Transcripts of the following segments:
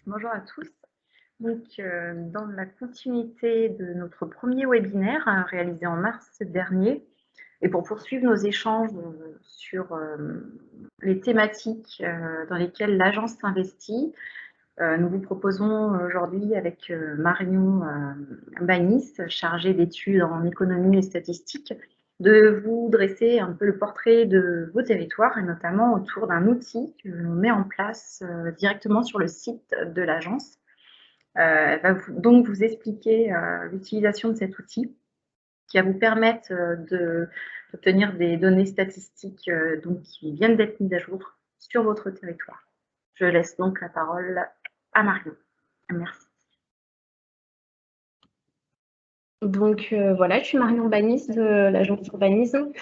Bonjour à tous. Donc, dans la continuité de notre premier webinaire réalisé en mars dernier, et pour poursuivre nos échanges sur les thématiques dans lesquelles l'agence s'investit, nous vous proposons aujourd'hui avec Marion Banis, chargée d'études en économie et statistique, de vous dresser un peu le portrait de vos territoires et notamment autour d'un outil que l'on met en place directement sur le site de l'agence. Elle va donc vous expliquer l'utilisation de cet outil qui va vous permettre d'obtenir des données statistiques donc, qui viennent d'être mises à jour sur votre territoire. Je laisse donc la parole à Marion. Merci. Donc voilà, je suis Marion Banis de l'agence Urbanisme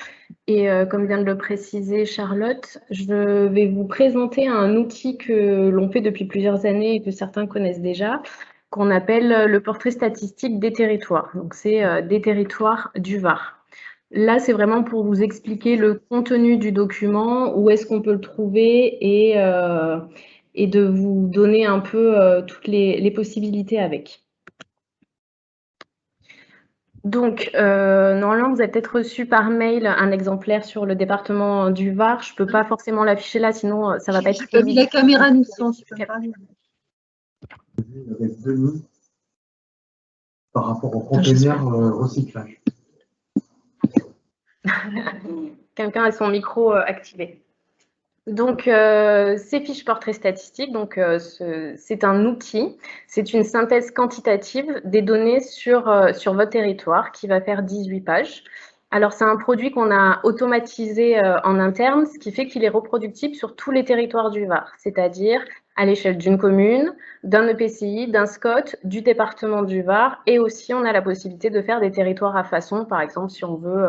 et comme vient de le préciser Charlotte, je vais vous présenter un outil que l'on fait depuis plusieurs années et que certains connaissent déjà, qu'on appelle le portrait statistique des territoires. Donc c'est des territoires du Var. Là, c'est vraiment pour vous expliquer le contenu du document, où est-ce qu'on peut le trouver et de vous donner un peu toutes les possibilités avec. Donc, normalement, vous avez peut-être reçu par mail un exemplaire sur le département du Var. Je ne peux pas forcément l'afficher là, sinon ça ne va pas être évident. J'ai mis la caméra Nissan, tu peux parler. Avec Denis par rapport au conteneur recyclage. Quelqu'un a son micro activé. Donc, ces fiches portraits statistiques, c'est un outil, c'est une synthèse quantitative des données sur votre territoire qui va faire 18 pages. Alors, c'est un produit qu'on a automatisé en interne, ce qui fait qu'il est reproductible sur tous les territoires du Var, c'est-à-dire à l'échelle d'une commune, d'un EPCI, d'un SCOT, du département du Var, et aussi on a la possibilité de faire des territoires à façon, par exemple si on veut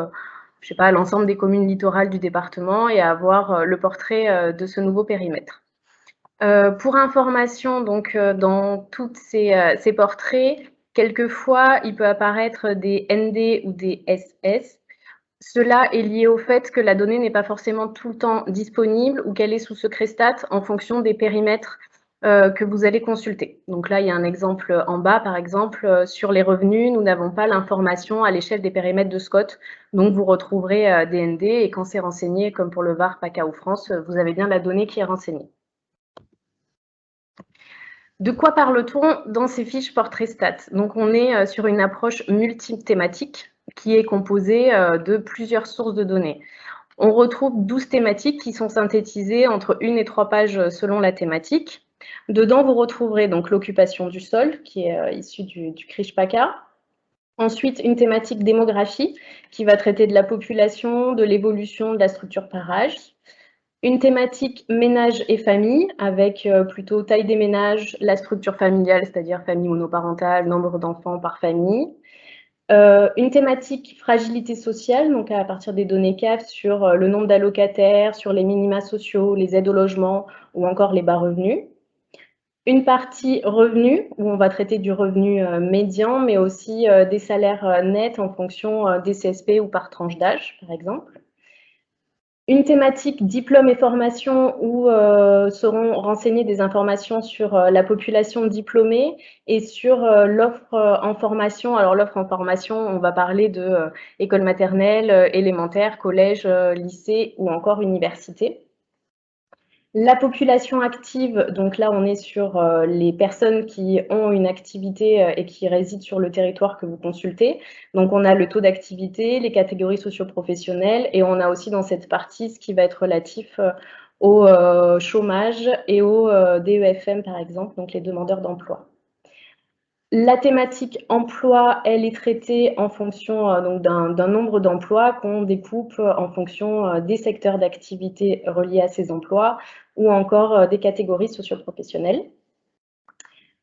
je sais pas, l'ensemble des communes littorales du département et avoir le portrait de ce nouveau périmètre. Pour information, donc dans tous ces portraits, quelquefois il peut apparaître des ND ou des SS. Cela est lié au fait que la donnée n'est pas forcément tout le temps disponible ou qu'elle est sous secret stat en fonction des périmètres que vous allez consulter. Donc là, il y a un exemple en bas, par exemple, sur les revenus, nous n'avons pas l'information à l'échelle des périmètres de SCOT, donc vous retrouverez des ND et quand c'est renseigné, comme pour le Var, PACA ou France, vous avez bien la donnée qui est renseignée. De quoi parle-t-on dans ces fiches portrait stats? Donc on est sur une approche multithématique qui est composée de plusieurs sources de données. On retrouve 12 thématiques qui sont synthétisées entre 1 et 3 pages selon la thématique. Dedans, vous retrouverez donc l'occupation du sol, qui est issue du CRIJ-PACA. Ensuite, une thématique démographie, qui va traiter de la population, de l'évolution de la structure par âge. Une thématique ménage et famille, avec plutôt taille des ménages, la structure familiale, c'est-à-dire famille monoparentale, nombre d'enfants par famille. Une thématique fragilité sociale, donc à partir des données CAF sur le nombre d'allocataires, sur les minima sociaux, les aides au logement ou encore les bas revenus. Une partie revenus, où on va traiter du revenu médian, mais aussi des salaires nets en fonction des CSP ou par tranche d'âge, par exemple. Une thématique diplôme et formation où seront renseignées des informations sur la population diplômée et sur l'offre en formation. Alors l'offre en formation, on va parler de école maternelle, élémentaire, collège, lycée ou encore université. La population active, donc là on est sur les personnes qui ont une activité et qui résident sur le territoire que vous consultez. Donc on a le taux d'activité, les catégories socio-professionnelles et on a aussi dans cette partie ce qui va être relatif au chômage et au DEFM par exemple, donc les demandeurs d'emploi. La thématique emploi, elle est traitée en fonction donc d'un nombre d'emplois qu'on découpe en fonction des secteurs d'activité reliés à ces emplois ou encore des catégories socio-professionnelles.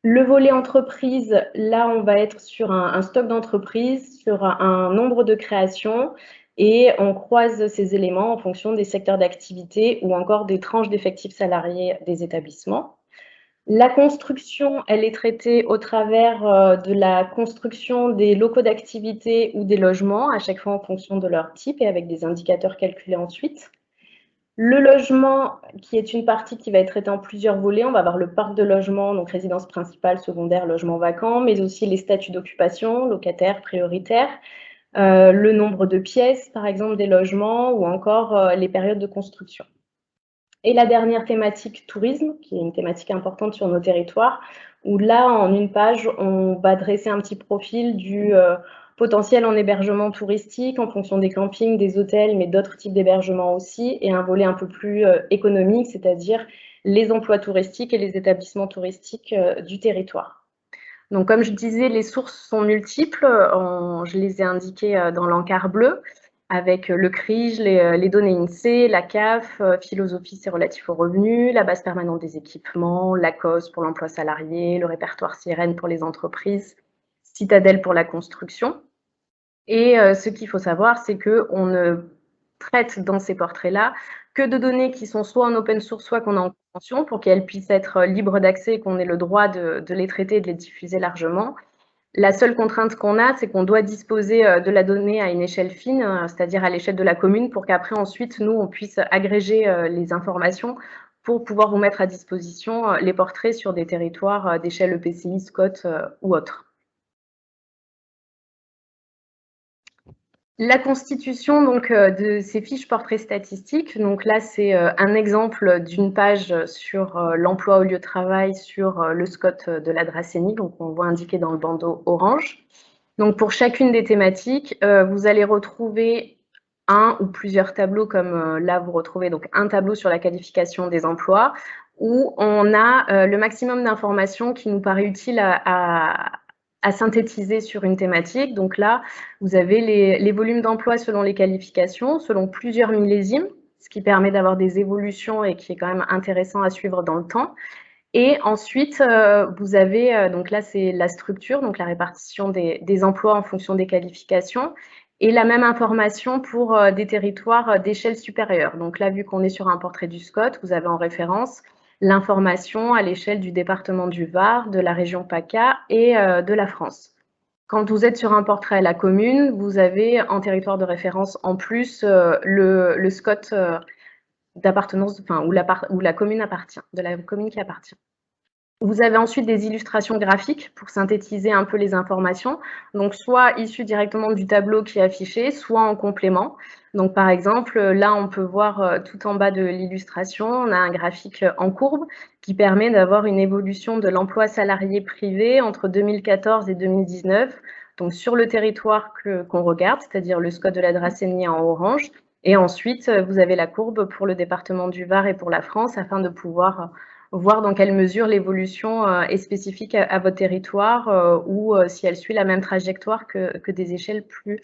Le volet entreprise, là, on va être sur un stock d'entreprise, sur un nombre de créations et on croise ces éléments en fonction des secteurs d'activité ou encore des tranches d'effectifs salariés des établissements. La construction, elle est traitée au travers de la construction des locaux d'activité ou des logements, à chaque fois en fonction de leur type et avec des indicateurs calculés ensuite. Le logement, qui est une partie qui va être traitée en plusieurs volets. On va avoir le parc de logement, donc résidence principale, secondaire, logement vacant, mais aussi les statuts d'occupation, locataires, prioritaires, le nombre de pièces, par exemple, des logements, ou encore les périodes de construction. Et la dernière thématique, tourisme, qui est une thématique importante sur nos territoires, où là, en une page, on va dresser un petit profil du potentiel en hébergement touristique en fonction des campings, des hôtels, mais d'autres types d'hébergements aussi, et un volet un peu plus économique, c'est-à-dire les emplois touristiques et les établissements touristiques du territoire. Donc, comme je disais, les sources sont multiples. Je les ai indiquées dans l'encart bleu, avec le CRIJ, les données INSEE, la CAF, Philosophie, c'est relatif aux revenus, la base permanente des équipements, la COS pour l'emploi salarié, le répertoire Sirène pour les entreprises, Citadel pour la construction. Et ce qu'il faut savoir, c'est qu'on ne traite dans ces portraits-là que de données qui sont soit en open source, soit qu'on a en convention, pour qu'elles puissent être libres d'accès et qu'on ait le droit de les traiter et de les diffuser largement. La seule contrainte qu'on a, c'est qu'on doit disposer de la donnée à une échelle fine, c'est-à-dire à l'échelle de la commune, pour qu'après, ensuite, nous, on puisse agréger les informations pour pouvoir vous mettre à disposition les portraits sur des territoires d'échelle EPCI, SCOT ou autres. La constitution donc, de ces fiches portraits statistiques, donc là c'est un exemple d'une page sur l'emploi au lieu de travail sur le SCOT de la Dracénie, donc on voit indiqué dans le bandeau orange. Donc pour chacune des thématiques, vous allez retrouver un ou plusieurs tableaux, comme là vous retrouvez donc un tableau sur la qualification des emplois, où on a le maximum d'informations qui nous paraît utile à synthétiser sur une thématique. Donc là, vous avez les volumes d'emploi selon les qualifications, selon plusieurs millésimes, ce qui permet d'avoir des évolutions et qui est quand même intéressant à suivre dans le temps. Et ensuite, vous avez, donc là, c'est la structure, donc la répartition des emplois en fonction des qualifications, et la même information pour des territoires d'échelle supérieure. Donc là, vu qu'on est sur un portrait du SCOT, vous avez en référence l'information à l'échelle du département du Var, de la région PACA et de la France. Quand vous êtes sur un portrait à la commune, vous avez en territoire de référence en plus le SCOT d'appartenance, enfin, où la commune appartient, de la commune qui appartient. Vous avez ensuite des illustrations graphiques pour synthétiser un peu les informations, donc soit issues directement du tableau qui est affiché, soit en complément. Donc par exemple, là on peut voir tout en bas de l'illustration, on a un graphique en courbe qui permet d'avoir une évolution de l'emploi salarié privé entre 2014 et 2019, donc sur le territoire qu'on regarde, c'est-à-dire le SCOT de la Dracénie en orange, et ensuite vous avez la courbe pour le département du Var et pour la France afin de pouvoir voir dans quelle mesure l'évolution est spécifique à votre territoire ou si elle suit la même trajectoire que des échelles plus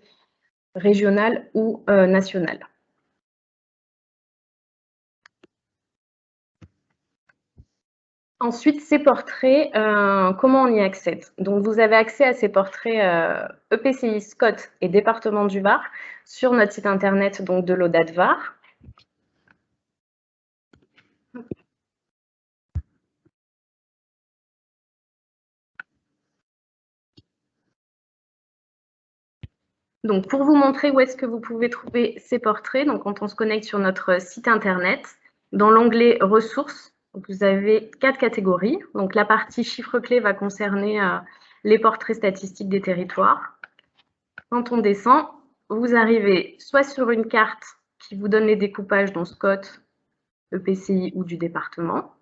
régionales ou nationales. Ensuite, ces portraits, comment on y accède? Donc, vous avez accès à ces portraits EPCI, SCOT et département du Var sur notre site internet donc, de l'ODAT Var. Donc, pour vous montrer où est-ce que vous pouvez trouver ces portraits, donc quand on se connecte sur notre site internet, dans l'onglet ressources, vous avez 4 catégories. Donc, la partie chiffres clés va concerner les portraits statistiques des territoires. Quand on descend, vous arrivez soit sur une carte qui vous donne les découpages dont SCOT, EPCI ou du département.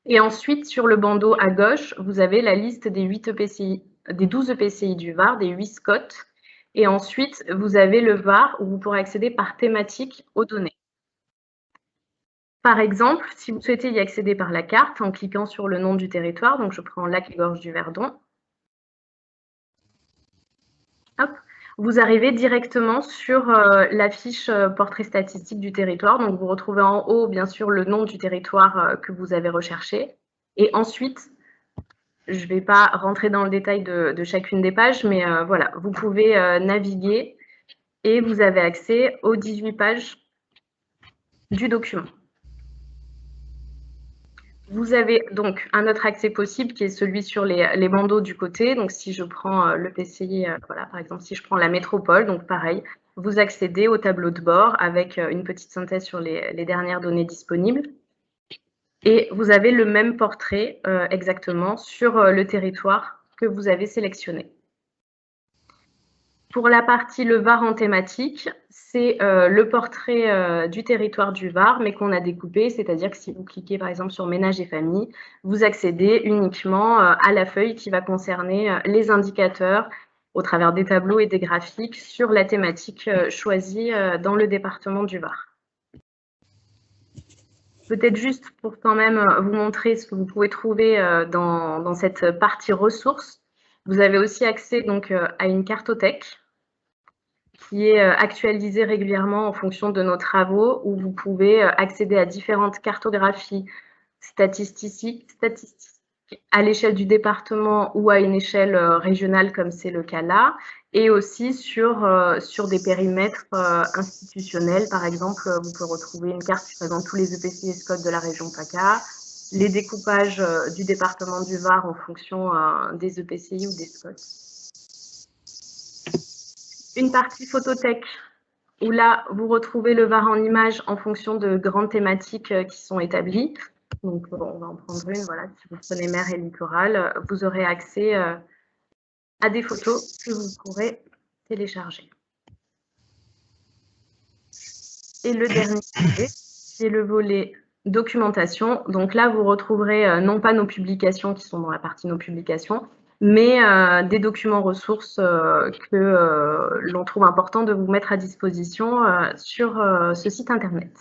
Et ensuite, sur le bandeau à gauche, vous avez la liste des 12 EPCI du Var, des 8 SCOT. Et ensuite, vous avez le Var où vous pourrez accéder par thématique aux données. Par exemple, si vous souhaitez y accéder par la carte, en cliquant sur le nom du territoire, donc je prends Lac et Gorges du Verdon, hop, vous arrivez directement sur la fiche portrait statistique du territoire. Donc, vous retrouvez en haut, bien sûr, le nom du territoire que vous avez recherché. Et ensuite, je ne vais pas rentrer dans le détail de chacune des pages, mais voilà, vous pouvez naviguer et vous avez accès aux 18 pages du document. Vous avez donc un autre accès possible qui est celui sur les bandeaux du côté. Donc, si je prends le PCI, voilà, par exemple, si je prends la métropole, donc pareil, vous accédez au tableau de bord avec une petite synthèse sur les dernières données disponibles. Et vous avez le même portrait exactement sur le territoire que vous avez sélectionné. Pour la partie le Var en thématique, c'est le portrait du territoire du Var, mais qu'on a découpé, c'est-à-dire que si vous cliquez par exemple sur ménage et famille, vous accédez uniquement à la feuille qui va concerner les indicateurs au travers des tableaux et des graphiques sur la thématique choisie dans le département du Var. Peut-être juste pour quand même vous montrer ce que vous pouvez trouver dans cette partie ressources, vous avez aussi accès donc à une cartothèque qui est actualisée régulièrement en fonction de nos travaux, où vous pouvez accéder à différentes cartographies statistiques à l'échelle du département ou à une échelle régionale, comme c'est le cas là, et aussi sur des périmètres institutionnels. Par exemple, vous pouvez retrouver une carte qui présente tous les EPCI et SCOT de la région PACA, les découpages du département du Var en fonction des EPCI ou des SCOT. Une partie photothèque, où là, vous retrouvez le Var en images en fonction de grandes thématiques qui sont établies. Donc, bon, on va en prendre une. Voilà, si vous prenez mer et littoral, vous aurez accès à des photos que vous pourrez télécharger. Et le dernier volet, c'est le volet documentation. Donc là, vous retrouverez non pas nos publications qui sont dans la partie nos publications, mais des documents ressources que l'on trouve important de vous mettre à disposition sur ce site internet.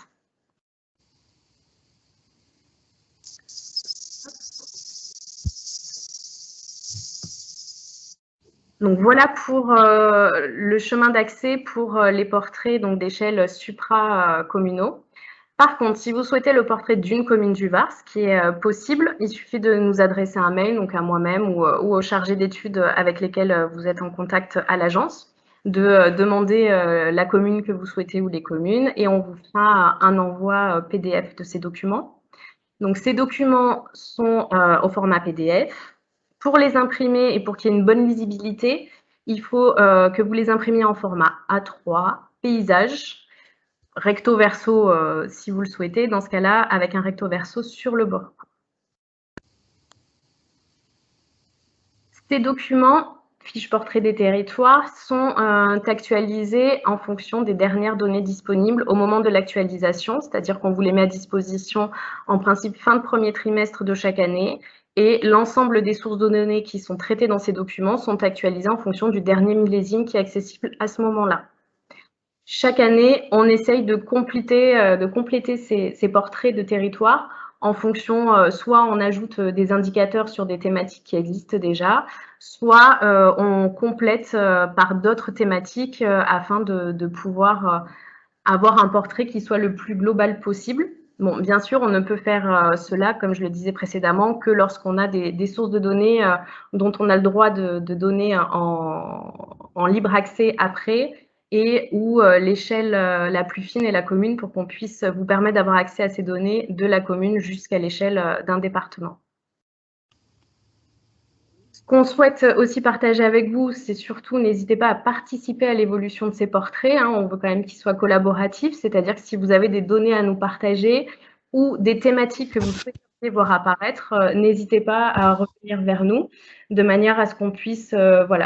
Donc voilà pour le chemin d'accès pour les portraits d'échelle supra-communaux. Par contre, si vous souhaitez le portrait d'une commune du Var, ce qui est possible, il suffit de nous adresser un mail, donc à moi-même ou aux chargés d'études avec lesquels vous êtes en contact à l'agence, de demander la commune que vous souhaitez ou les communes, et on vous fera un envoi PDF de ces documents. Donc ces documents sont au format PDF. Pour les imprimer et pour qu'il y ait une bonne lisibilité, il faut que vous les imprimiez en format A3, paysage, recto verso si vous le souhaitez, dans ce cas-là, avec un recto verso sur le bord. Ces documents, fiches portrait des territoires, sont actualisés en fonction des dernières données disponibles au moment de l'actualisation, c'est-à-dire qu'on vous les met à disposition en principe fin de premier trimestre de chaque année, et l'ensemble des sources de données qui sont traitées dans ces documents sont actualisées en fonction du dernier millésime qui est accessible à ce moment-là. Chaque année, on essaye de compléter ces portraits de territoire en fonction, soit on ajoute des indicateurs sur des thématiques qui existent déjà, soit on complète par d'autres thématiques afin de pouvoir avoir un portrait qui soit le plus global possible. Bon, bien sûr, on ne peut faire cela, comme je le disais précédemment, que lorsqu'on a des sources de données dont on a le droit de donner en libre accès après, et où l'échelle la plus fine est la commune pour qu'on puisse vous permettre d'avoir accès à ces données de la commune jusqu'à l'échelle d'un département. Ce qu'on souhaite aussi partager avec vous, c'est surtout, n'hésitez pas à participer à l'évolution de ces portraits. On veut quand même qu'ils soient collaboratifs, c'est-à-dire que si vous avez des données à nous partager ou des thématiques que vous souhaitez voir apparaître, n'hésitez pas à revenir vers nous de manière à ce qu'on puisse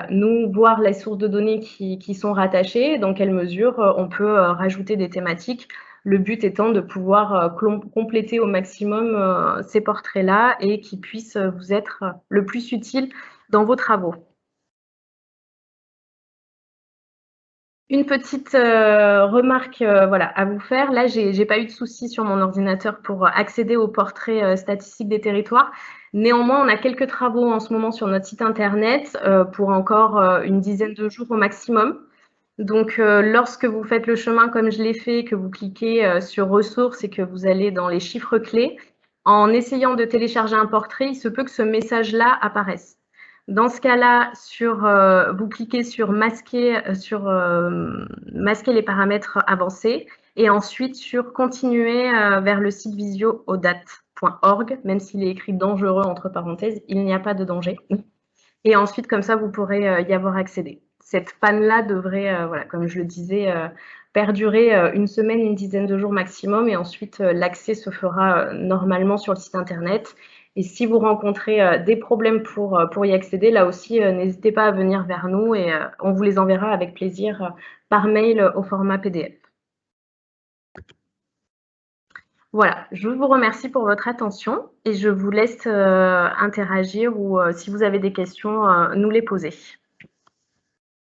nous voir les sources de données qui sont rattachées, dans quelle mesure on peut rajouter des thématiques. Le but étant de pouvoir compléter au maximum ces portraits-là et qui puissent vous être le plus utiles dans vos travaux. Une petite remarque à vous faire. Là, j'ai pas eu de souci sur mon ordinateur pour accéder aux portraits statistiques des territoires. Néanmoins, on a quelques travaux en ce moment sur notre site internet pour encore une dizaine de jours au maximum. Donc, lorsque vous faites le chemin comme je l'ai fait, que vous cliquez sur ressources et que vous allez dans les chiffres clés, en essayant de télécharger un portrait, il se peut que ce message-là apparaisse. Dans ce cas-là, vous cliquez sur masquer les paramètres avancés et ensuite sur continuer vers le site Visio aux dates même s'il est écrit dangereux entre parenthèses, il n'y a pas de danger. Et ensuite, comme ça, vous pourrez y avoir accédé. Cette panne-là devrait, voilà, comme je le disais, perdurer une semaine, une dizaine de jours maximum, et ensuite l'accès se fera normalement sur le site internet. Et si vous rencontrez des problèmes pour y accéder, là aussi, n'hésitez pas à venir vers nous et on vous les enverra avec plaisir par mail au format PDF. Voilà, je vous remercie pour votre attention et je vous laisse interagir ou si vous avez des questions, nous les poser.